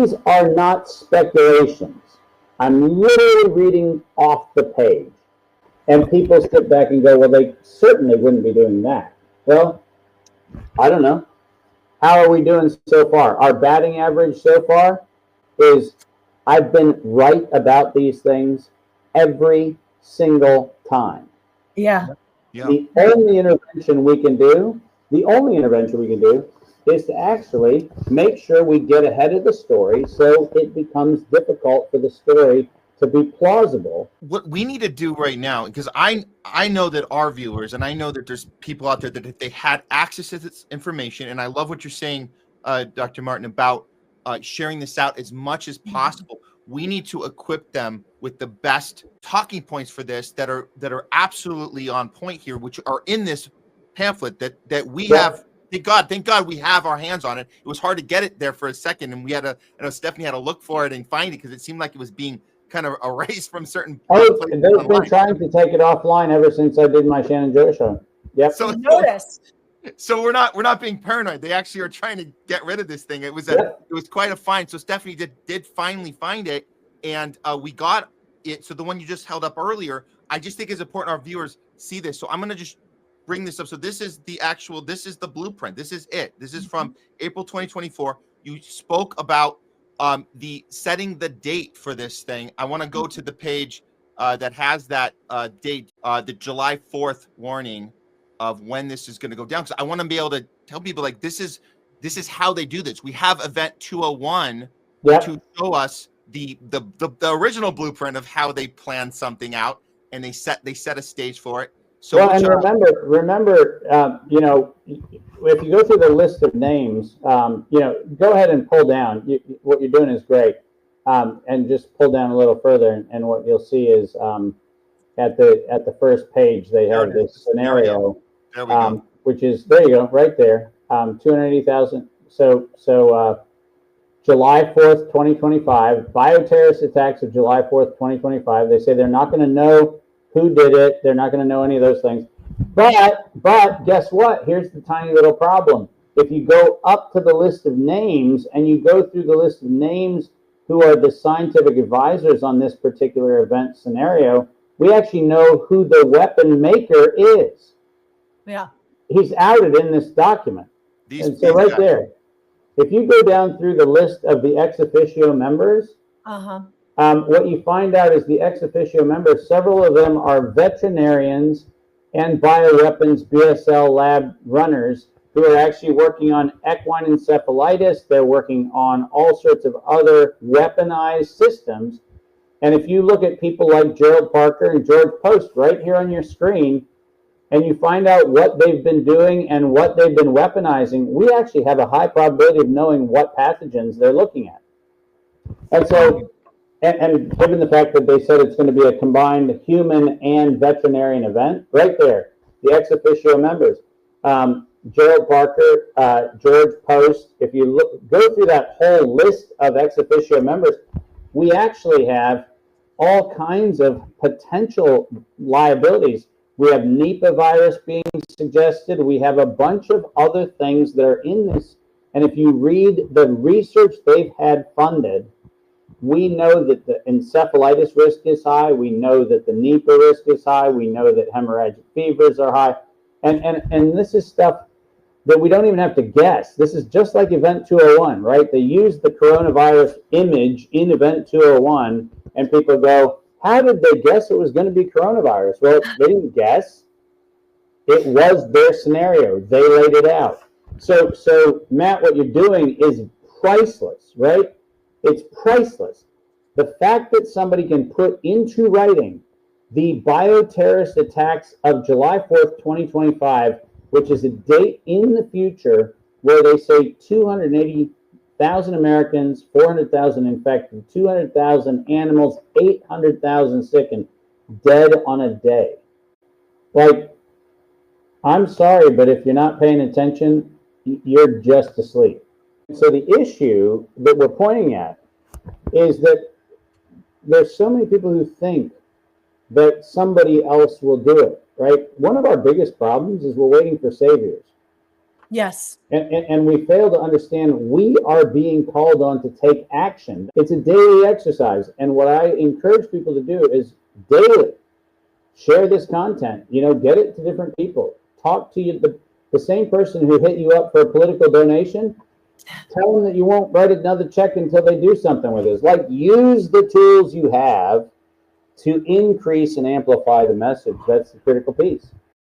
these are not speculations. I'm literally reading off the page. And people sit back and go, well, they certainly wouldn't be doing that. Well, I don't know. How are we doing so far? Our batting average so far is, I've been right about these things every single time. Yeah. The only intervention we can do is to actually make sure we get ahead of the story so it becomes difficult for the story to be plausible. What we need to do right now, because I know that our viewers, and I know that there's people out there that if they had access to this information, and I love what you're saying, Dr. Martin, about sharing this out as much as possible. We need to equip them with the best talking points for this that are absolutely on point here, which are in this pamphlet that we have. Thank God we have our hands on it. It was hard to get it there for a second, and we had to, I know Stephanie had to look for it and find it because it seemed like it was being kind of erased from certain places. They've been trying to take it offline ever since I did my Shannon Joe show. Yep. So we're not being paranoid. They actually are trying to get rid of this thing. It was it was quite a find. So Stephanie did finally find it, and we got it. So the one you just held up earlier, I just think it's important our viewers see this. So I'm gonna just bring this up. So this is the blueprint. This is it. This is from April 2024. You spoke about the setting the date for this thing. I want to go to the page that has that date, the July 4th warning of when this is going to go down. Because I want to be able to tell people, like, this is how they do this. We have event 201 to show us the original blueprint of how they plan something out, and they set a stage for it. So well, and remember, you know, if you go through the list of names, you know, go ahead and pull down. What you're doing is great, and just pull down a little further, and what you'll see is at the first page they have this scenario, which is, there you go, right there, 280,000. So July 4th, 2025, bioterrorist attacks of July 4th, 2025. They say they're not going to know who did it. They're not going to know any of those things. But guess what? Here's the tiny little problem. If you go up to the list of names and you go through the list of names who are the scientific advisors on this particular event scenario, we actually know who the weapon maker is. Yeah. He's outed in this document. And so right there, if you go down through the list of the ex officio members, what you find out is the ex officio members, several of them are veterinarians and bioweapons BSL lab runners who are actually working on equine encephalitis. They're working on all sorts of other weaponized systems. And if you look at people like Gerald Parker and George Post right here on your screen, and you find out what they've been doing and what they've been weaponizing, we actually have a high probability of knowing what pathogens they're looking at. And so, and given the fact that they said it's going to be a combined human and veterinarian event, right there, the ex officio members, Gerald Parker, George Post, if you go through that whole list of ex officio members, we actually have all kinds of potential liabilities. We have Nipah virus being suggested. We have a bunch of other things that are in this. And if you read the research they've had funded, we know that the encephalitis risk is high. We know that the Nipah risk is high. We know that hemorrhagic fevers are high. And this is stuff that we don't even have to guess. This is just like Event 201, right? They use the coronavirus image in Event 201, and people go, how did they guess it was going to be coronavirus? Well, they didn't guess. It was their scenario. They laid it out. So Matt, what you're doing is priceless, right? It's priceless. The fact that somebody can put into writing the bioterrorist attacks of July 4th, 2025, which is a date in the future where they say 280,000 Americans, 400,000 infected, 200,000 animals, 800,000 sickened, dead on a day. Like, I'm sorry, but if you're not paying attention, you're just asleep. So the issue that we're pointing at is that there's so many people who think that somebody else will do it, right? One of our biggest problems is we're waiting for saviors. Yes. And we fail to understand we are being called on to take action. It's a daily exercise. And what I encourage people to do is daily share this content, get it to different people. Talk to you, the same person who hit you up for a political donation, tell them that you won't write another check until they do something with it. Like, use the tools you have to increase and amplify the message. That's the critical piece.